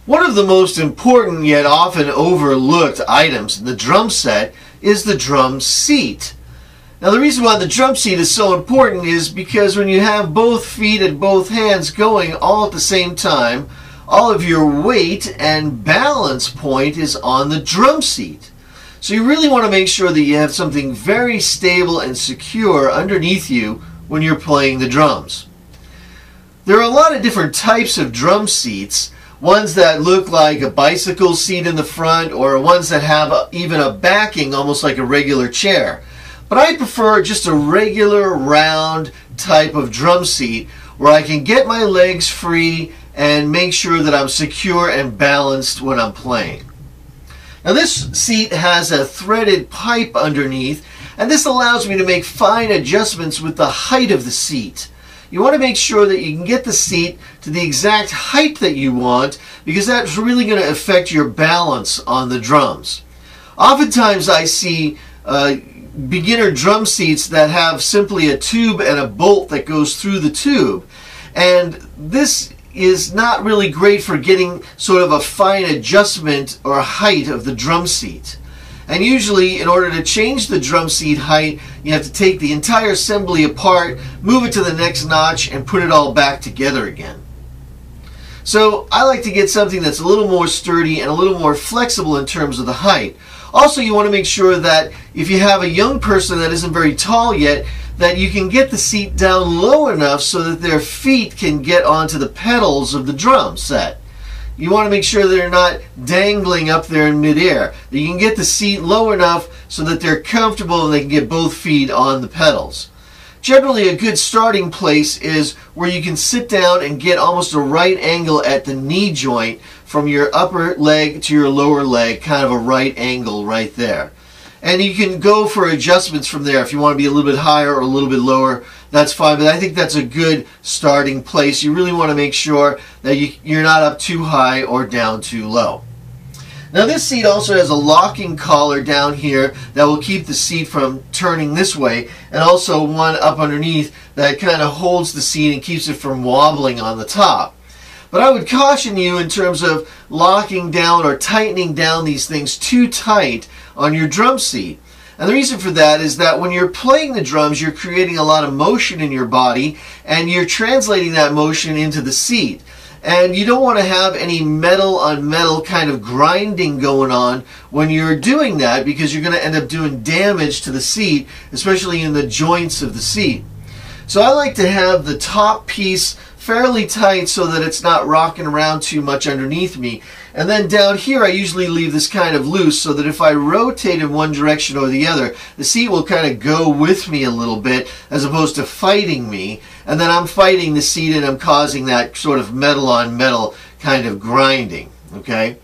One of the most important yet often overlooked items in the drum set is the drum seat. Now the reason why the drum seat is so important is because when you have both feet and both hands going all at the same time, all of your weight and balance point is on the drum seat. So you really want to make sure that you have something very stable and secure underneath you when you're playing the drums. There are a lot of different types of drum seats. Ones that look like a bicycle seat in the front, or ones that have even a backing almost like a regular chair. But I prefer just a regular round type of drum seat where I can get my legs free and make sure that I'm secure and balanced when I'm playing. Now this seat has a threaded pipe underneath, and this allows me to make fine adjustments with the height of the seat. You want to make sure that you can get the seat to the exact height that you want, because that's really going to affect your balance on the drums. Oftentimes I see beginner drum seats that have simply a tube and a bolt that goes through the tube, and this is not really great for getting sort of a fine adjustment or height of the drum seat. And usually, in order to change the drum seat height, you have to take the entire assembly apart, move it to the next notch, and put it all back together again. So I like to get something that's a little more sturdy and a little more flexible in terms of the height. Also, you want to make sure that if you have a young person that isn't very tall yet, that you can get the seat down low enough so that their feet can get onto the pedals of the drum set. You want to make sure that they're not dangling up there in midair. That you can get the seat low enough so that they're comfortable and they can get both feet on the pedals. Generally, a good starting place is where you can sit down and get almost a right angle at the knee joint from your upper leg to your lower leg, kind of a right angle right there. And you can go for adjustments from there. If you want to be a little bit higher or a little bit lower, that's fine, but I think that's a good starting place. You really want to make sure that you're not up too high or down too low. Now this seat also has a locking collar down here that will keep the seat from turning this way, and also one up underneath that kind of holds the seat and keeps it from wobbling on the top. But I would caution you in terms of locking down or tightening down these things too tight on your drum seat. And the reason for that is that when you're playing the drums, you're creating a lot of motion in your body, and you're translating that motion into the seat. And you don't want to have any metal on metal kind of grinding going on when you're doing that, because you're going to end up doing damage to the seat, especially in the joints of the seat. So I like to have the top piece fairly tight so that it's not rocking around too much underneath me. And then down here I usually leave this kind of loose so that if I rotate in one direction or the other, the seat will kind of go with me a little bit as opposed to fighting me. And then I'm fighting the seat and I'm causing that sort of metal on metal kind of grinding. Okay?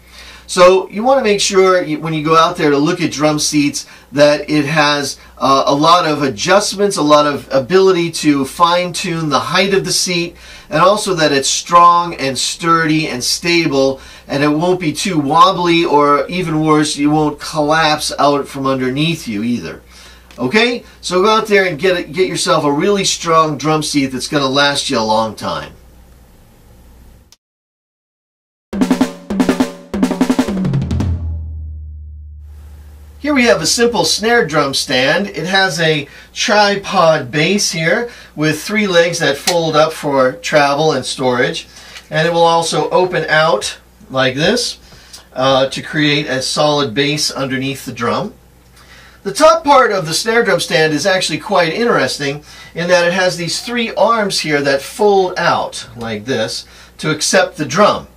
So you want to make sure when you go out there to look at drum seats that it has a lot of adjustments, a lot of ability to fine-tune the height of the seat, and also that it's strong and sturdy and stable, and it won't be too wobbly, or even worse, you won't collapse out from underneath you either. Okay? So go out there and get yourself a really strong drum seat that's going to last you a long time. Here we have a simple snare drum stand. It has a tripod base here with 3 legs that fold up for travel and storage. And it will also open out like this to create a solid base underneath the drum. The top part of the snare drum stand is actually quite interesting in that it has these 3 arms here that fold out like this to accept the drum.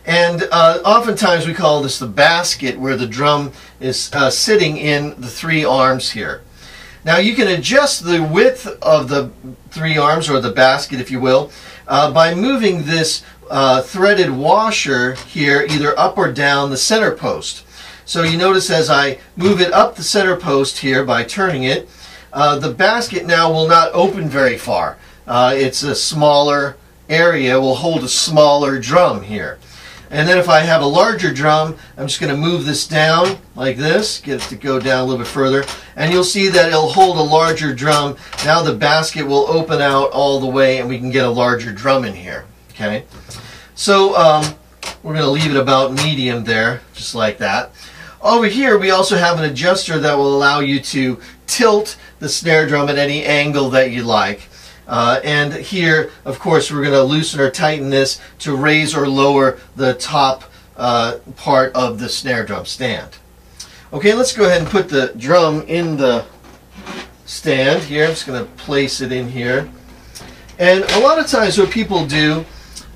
And oftentimes we call this the basket, where the drum is sitting in the 3 arms here. Now you can adjust the width of the 3 arms, or the basket if you will, by moving this threaded washer here either up or down the center post. So you notice as I move it up the center post here by turning it, the basket now will not open very far. It's a smaller area, will hold a smaller drum here. And then if I have a larger drum, I'm just going to move this down like this, get it to go down a little bit further, and you'll see that it'll hold a larger drum. Now the basket will open out all the way and we can get a larger drum in here. Okay, so We're going to leave it about medium there, just like that. Over here we also have an adjuster that will allow you to tilt the snare drum at any angle that you like. And here, of course, we're going to loosen or tighten this to raise or lower the top part of the snare drum stand. Okay, let's go ahead and put the drum in the stand here. I'm just going to place it in here. And a lot of times what people do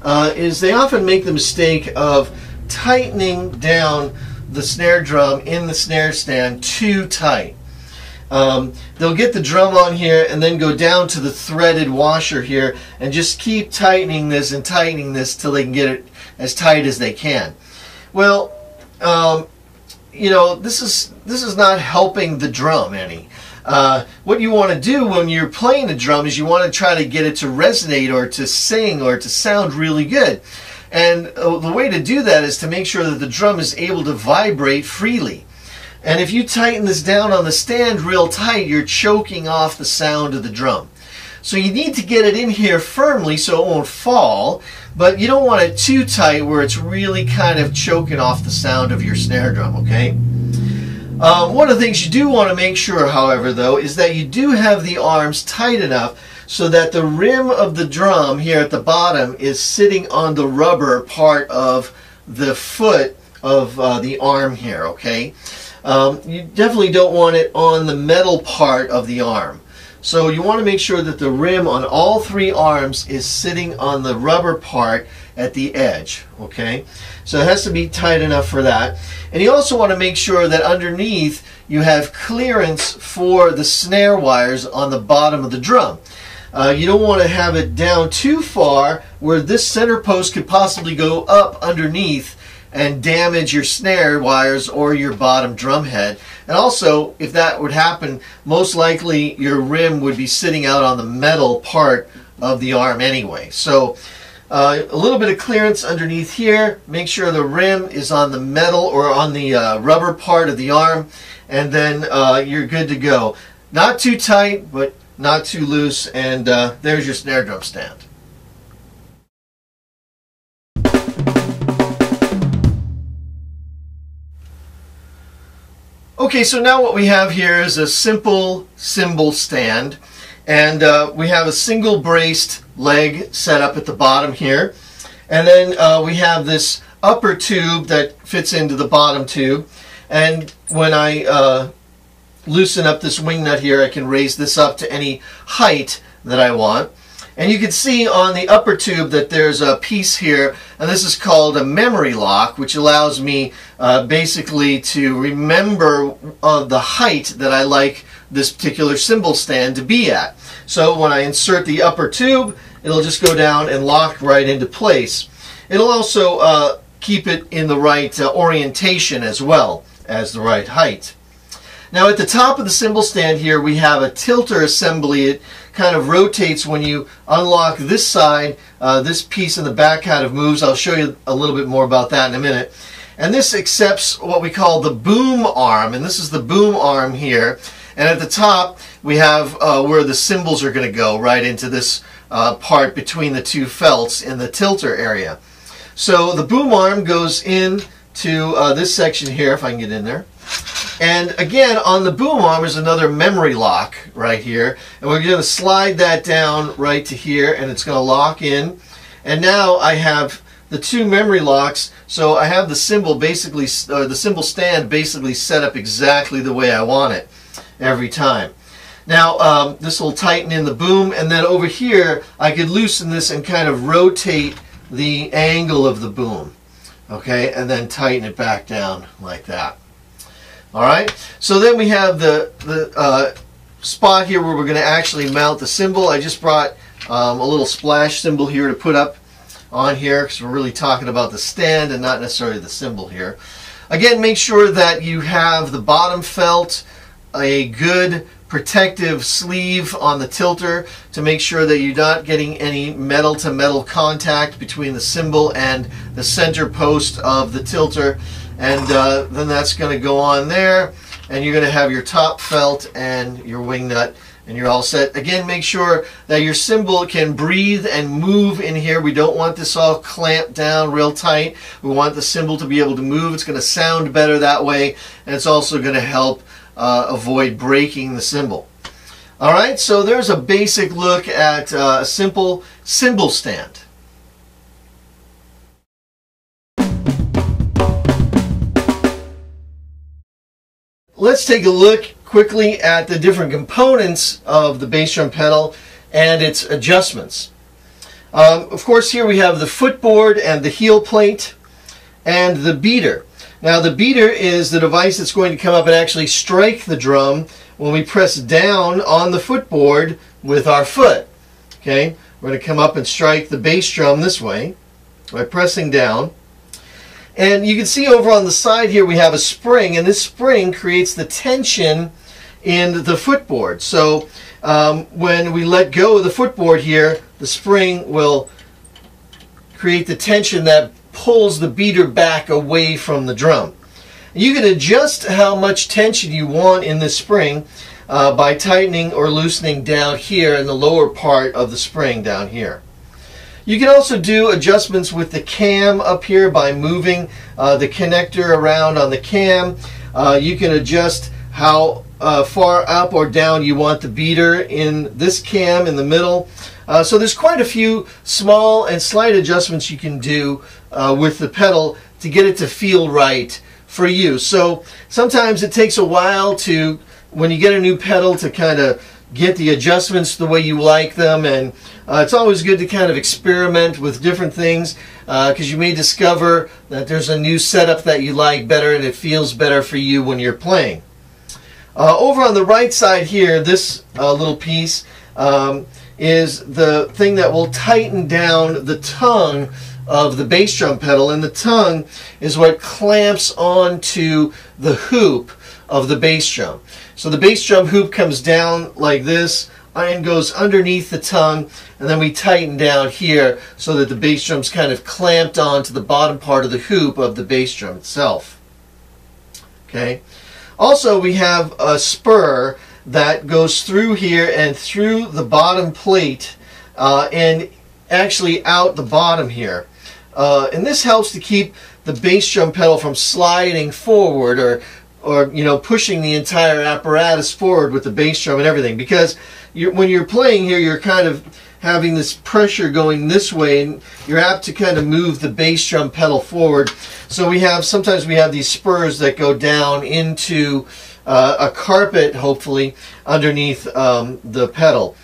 is they often make the mistake of tightening down the snare drum in the snare stand too tight. They'll get the drum on here and then go down to the threaded washer here and just keep tightening this and tightening this till they can get it as tight as they can. Well, you know, this is not helping the drum any. What you want to do when you're playing the drum is you want to try to get it to resonate or to sing or to sound really good. And the way to do that is to make sure that the drum is able to vibrate freely. And if you tighten this down on the stand real tight, you're choking off the sound of the drum. So you need to get it in here firmly so it won't fall, but you don't want it too tight where it's really kind of choking off the sound of your snare drum, okay? One of the things you do want to make sure, however, though, is that you do have the arms tight enough so that the rim of the drum here at the bottom is sitting on the rubber part of the foot of the arm here, okay? You definitely don't want it on the metal part of the arm. So you want to make sure that the rim on all three arms is sitting on the rubber part at the edge, okay? So it has to be tight enough for that. And you also want to make sure that underneath you have clearance for the snare wires on the bottom of the drum. You don't want to have it down too far where this center post could possibly go up underneath and damage your snare wires or your bottom drum head. And also, if that would happen, most likely your rim would be sitting out on the metal part of the arm anyway. So a little bit of clearance underneath here. Make sure the rim is on the metal or on the rubber part of the arm, and then you're good to go. Not too tight, but not too loose, and there's your snare drum stand. Okay, so now what we have here is a simple cymbal stand, and we have a single braced leg set up at the bottom here, and then we have this upper tube that fits into the bottom tube, and when I loosen up this wing nut here, I can raise this up to any height that I want. And you can see on the upper tube that there's a piece here, and this is called a memory lock, which allows me basically to remember the height that I like this particular cymbal stand to be at. So when I insert the upper tube, it'll just go down and lock right into place. It'll also keep it in the right orientation as well as the right height. Now at the top of the cymbal stand here we have a tilter assembly. It kind of rotates when you unlock this side. This piece in the back kind of moves. I'll show you a little bit more about that in a minute. And this accepts what we call the boom arm, and this is the boom arm here. And at the top we have where the cymbals are going to go, right into this part between the two felts in the tilter area. So the boom arm goes in to this section here, if I can get in there. And again, on the boom arm is another memory lock right here, and we're going to slide that down right to here, and it's going to lock in. And now I have the two memory locks, so I have the cymbal basically, the cymbal stand basically set up exactly the way I want it every time. Now this will tighten in the boom, and then over here I could loosen this and kind of rotate the angle of the boom, okay, and then tighten it back down like that. Alright, so then we have the spot here where we're going to actually mount the cymbal. I just brought a little splash cymbal here to put up on here because we're really talking about the stand and not necessarily the cymbal here. Again, make sure that you have the bottom felt, a good protective sleeve on the tilter to make sure that you're not getting any metal to metal contact between the cymbal and the center post of the tilter. And then that's going to go on there, and you're going to have your top felt and your wing nut and you're all set. Again, make sure that your cymbal can breathe and move in here. We don't want this all clamped down real tight. We want the cymbal to be able to move. It's going to sound better that way, and it's also going to help avoid breaking the cymbal. Alright, so there's a basic look at a simple cymbal stand. Let's take a look quickly at the different components of the bass drum pedal and its adjustments. Of course, here we have the footboard and the heel plate and the beater. Now, the beater is the device that's going to come up and actually strike the drum when we press down on the footboard with our foot. Okay, we're going to come up and strike the bass drum this way by pressing down. And you can see over on the side here we have a spring, and this spring creates the tension in the footboard. So when we let go of the footboard here, the spring will create the tension that pulls the beater back away from the drum. You can adjust how much tension you want in this spring by tightening or loosening down here in the lower part of the spring down here. You can also do adjustments with the cam up here by moving the connector around on the cam. You can adjust how far up or down you want the beater in this cam in the middle. So there's quite a few small and slight adjustments you can do with the pedal to get it to feel right for you. So sometimes it takes a while to, when you get a new pedal, to kind of get the adjustments the way you like them, and it's always good to kind of experiment with different things because you may discover that there's a new setup that you like better and it feels better for you when you're playing. Over on the right side here, this little piece is the thing that will tighten down the tongue of the bass drum pedal, and the tongue is what clamps onto the hoop of the bass drum. So the bass drum hoop comes down like this and goes underneath the tongue, and then we tighten down here so that the bass drum's kind of clamped onto the bottom part of the hoop of the bass drum itself. Okay. Also, we have a spur that goes through here and through the bottom plate and actually out the bottom here. And this helps to keep the bass drum pedal from sliding forward or you know, pushing the entire apparatus forward with the bass drum and everything, because when you're playing here, you're kind of having this pressure going this way, and you're apt to kind of move the bass drum pedal forward. So sometimes we have these spurs that go down into a carpet, hopefully, underneath the pedal.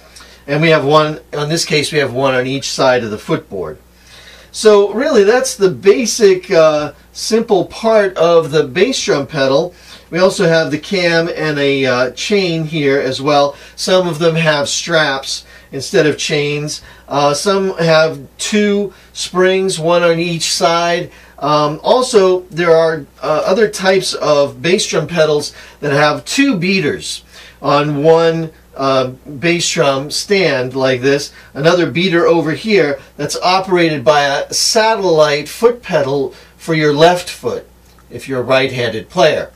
And we have one, in this case, we have one on each side of the footboard. So really, that's the basic simple part of the bass drum pedal. We also have the cam and a chain here as well. Some of them have straps instead of chains. Some have two springs, one on each side. Also, there are other types of bass drum pedals that have two beaters on one bass drum stand like this, another beater over here that's operated by a satellite foot pedal for your left foot if you're a right-handed player.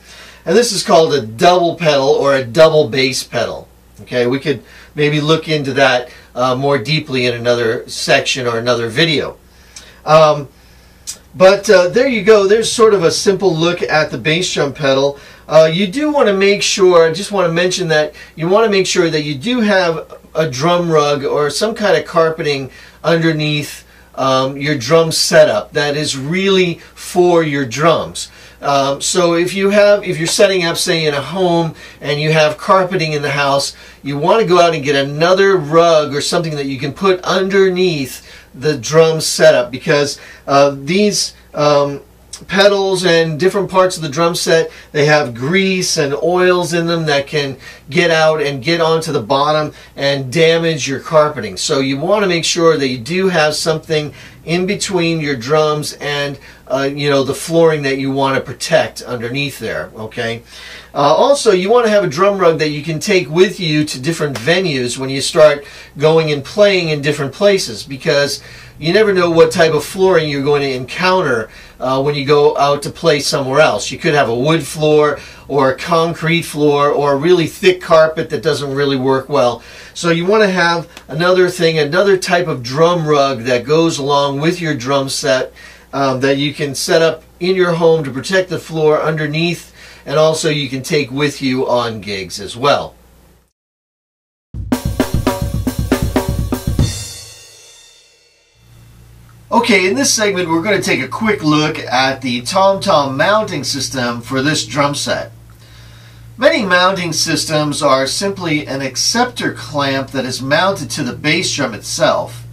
And this is called a double pedal or a double bass pedal. Okay, we could maybe look into that more deeply in another section or another video. But there you go. There's sort of a simple look at the bass drum pedal. You do want to make sure, I just want to mention that you want to make sure that you do have a drum rug or some kind of carpeting underneath your drum setup that is really for your drums. So if you're setting up, say, in a home and you have carpeting in the house, you want to go out and get another rug or something that you can put underneath the drum setup, because these pedals and different parts of the drum set, they have grease and oils in them that can get out and get onto the bottom and damage your carpeting. So you want to make sure that you do have something in between your drums and you know, the flooring that you want to protect underneath there. Okay. Also, you want to have a drum rug that you can take with you to different venues when you start going and playing in different places, because you never know what type of flooring you're going to encounter when you go out to play somewhere else. You could have a wood floor or a concrete floor or a really thick carpet that doesn't really work well. So you want to have another thing, another type of drum rug that goes along with your drum set that you can set up in your home to protect the floor underneath, and also you can take with you on gigs as well. Okay, in this segment we're going to take a quick look at the tom-tom mounting system for this drum set. Many mounting systems are simply an acceptor clamp that is mounted to the bass drum itself,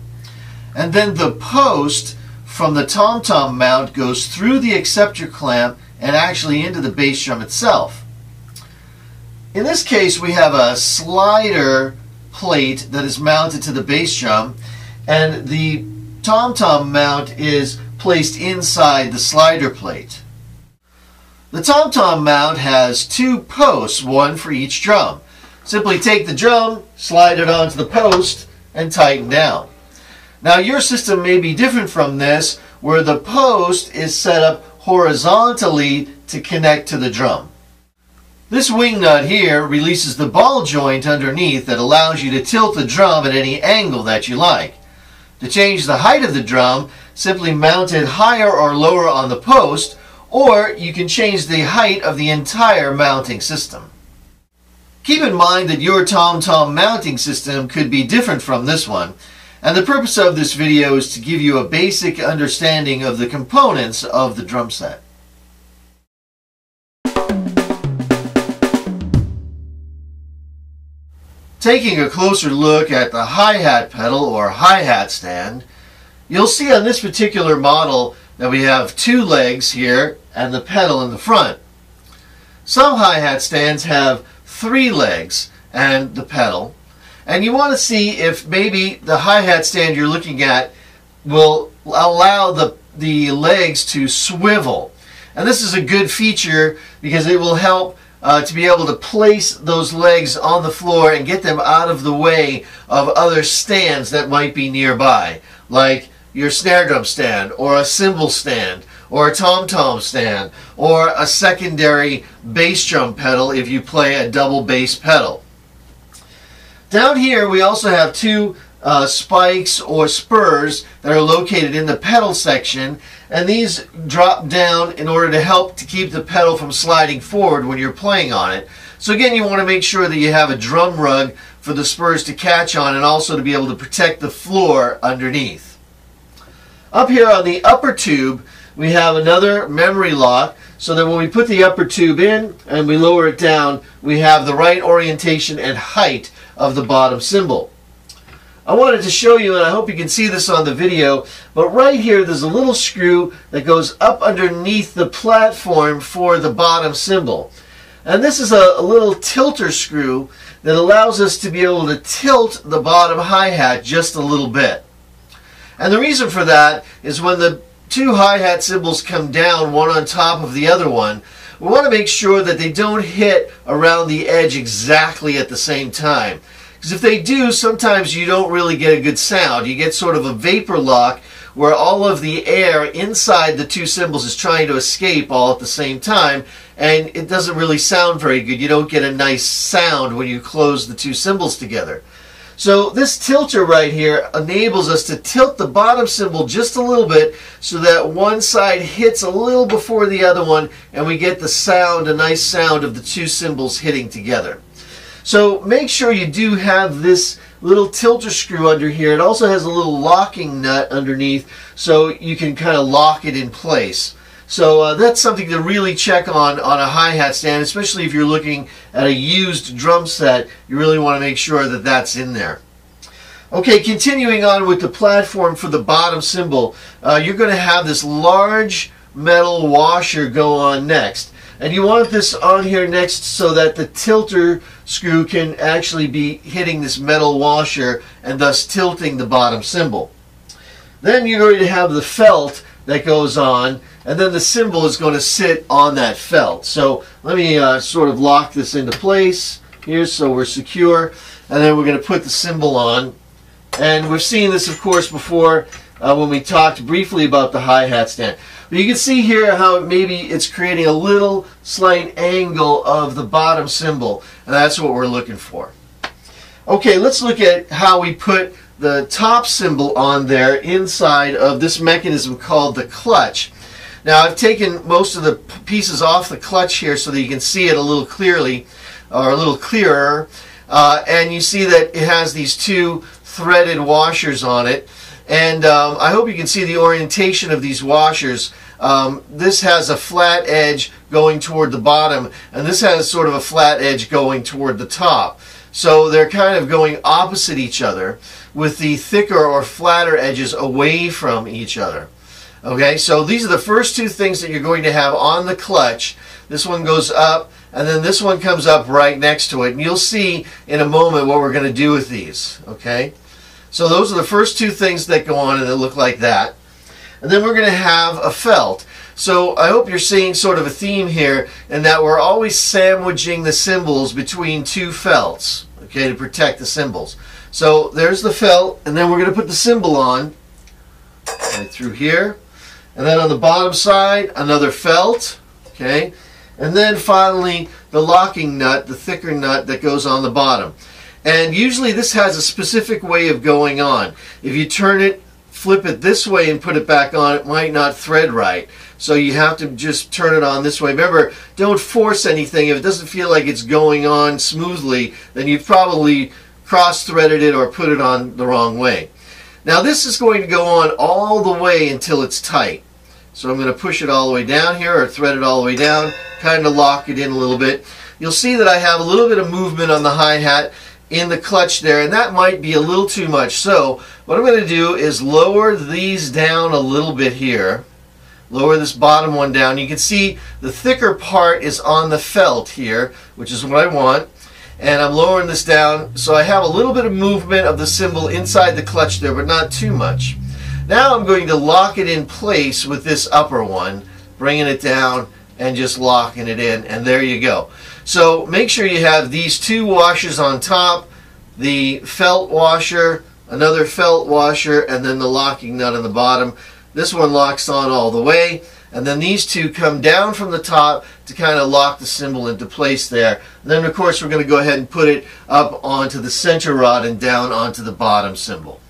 and then the post from the tom-tom mount goes through the acceptor clamp and actually into the bass drum itself. In this case we have a slider plate that is mounted to the bass drum, and the tom-tom mount is placed inside the slider plate. The tom-tom mount has two posts, one for each drum. Simply take the drum, slide it onto the post, and tighten down. Now your system may be different from this, where the post is set up horizontally to connect to the drum. This wing nut here releases the ball joint underneath that allows you to tilt the drum at any angle that you like. To change the height of the drum, simply mount it higher or lower on the post, or you can change the height of the entire mounting system. Keep in mind that your tom-tom mounting system could be different from this one, and the purpose of this video is to give you a basic understanding of the components of the drum set. Taking a closer look at the hi-hat pedal or hi-hat stand, you'll see on this particular model that we have two legs here and the pedal in the front. Some hi-hat stands have three legs and the pedal, and you want to see if maybe the hi-hat stand you're looking at will allow the legs to swivel. And this is a good feature because it will help to be able to place those legs on the floor and get them out of the way of other stands that might be nearby, like your snare drum stand or a cymbal stand or a tom-tom stand or a secondary bass drum pedal if you play a double bass pedal. Down here we also have two spikes or spurs that are located in the pedal section, and these drop down in order to help to keep the pedal from sliding forward when you're playing on it. So again, you want to make sure that you have a drum rug for the spurs to catch on and also to be able to protect the floor underneath. Up here on the upper tube we have another memory lock, so that when we put the upper tube in and we lower it down, we have the right orientation and height of the bottom cymbal. I wanted to show you, and I hope you can see this on the video, but right here there's a little screw that goes up underneath the platform for the bottom cymbal. And this is a little tilter screw that allows us to be able to tilt the bottom hi-hat just a little bit. And the reason for that is when the two hi-hat cymbals come down one on top of the other one, we want to make sure that they don't hit around the edge exactly at the same time. Because if they do, sometimes you don't really get a good sound. You get sort of a vapor lock where all of the air inside the two cymbals is trying to escape all at the same time, and it doesn't really sound very good. You don't get a nice sound when you close the two cymbals together. So this tilter right here enables us to tilt the bottom cymbal just a little bit so that one side hits a little before the other one, and we get the sound, a nice sound of the two cymbals hitting together. So make sure you do have this little tilter screw under here. It also has a little locking nut underneath so you can kind of lock it in place. So that's something to really check on a hi-hat stand, especially if you're looking at a used drum set. You really want to make sure that that's in there. Okay, continuing on with the platform for the bottom cymbal, you're going to have this large metal washer go on next. And you want this on here next so that the tilter screw can actually be hitting this metal washer and thus tilting the bottom cymbal. Then you're going to have the felt that goes on, and then the cymbal is going to sit on that felt. So let me sort of lock this into place here so we're secure, and then we're going to put the cymbal on. And we've seen this, of course, before. when we talked briefly about the hi-hat stand. But you can see here how maybe it's creating a little slight angle of the bottom cymbal, and that's what we're looking for. Okay, let's look at how we put the top cymbal on there inside of this mechanism called the clutch. Now I've taken most of the pieces off the clutch here so that you can see it a little clearly, or a little clearer, and you see that it has these two threaded washers on it, and I hope you can see the orientation of these washers. This has a flat edge going toward the bottom, and this has sort of a flat edge going toward the top. So they're kind of going opposite each other, with the thicker or flatter edges away from each other. Okay, so these are the first two things that you're going to have on the clutch. This one goes up, and then this one comes up right next to it. And you'll see in a moment what we're going to do with these. Okay, so those are the first two things that go on, and they look like that. And then we're going to have a felt. So I hope you're seeing sort of a theme here, in that we're always sandwiching the cymbals between two felts, okay, to protect the cymbals. So there's the felt, and then we're going to put the cymbal on right through here. And then on the bottom side, another felt, okay? And then finally, the locking nut, the thicker nut that goes on the bottom. And usually this has a specific way of going on. If you turn it, flip it this way and put it back on, it might not thread right. So you have to just turn it on this way. Remember, don't force anything. If it doesn't feel like it's going on smoothly, then you've probably cross-threaded it or put it on the wrong way. Now this is going to go on all the way until it's tight. So I'm going to push it all the way down here, or thread it all the way down, kind of lock it in a little bit. You'll see that I have a little bit of movement on the hi-hat in the clutch there, and that might be a little too much. So what I'm going to do is lower these down a little bit here. Lower this bottom one down. You can see the thicker part is on the felt here, which is what I want. And I'm lowering this down so I have a little bit of movement of the cymbal inside the clutch there, but not too much. Now I'm going to lock it in place with this upper one, bringing it down and just locking it in, and there you go. So make sure you have these two washers on top, the felt washer, another felt washer, and then the locking nut on the bottom. This one locks on all the way, and then these two come down from the top to kind of lock the cymbal into place there. And then of course we're going to go ahead and put it up onto the center rod and down onto the bottom cymbal.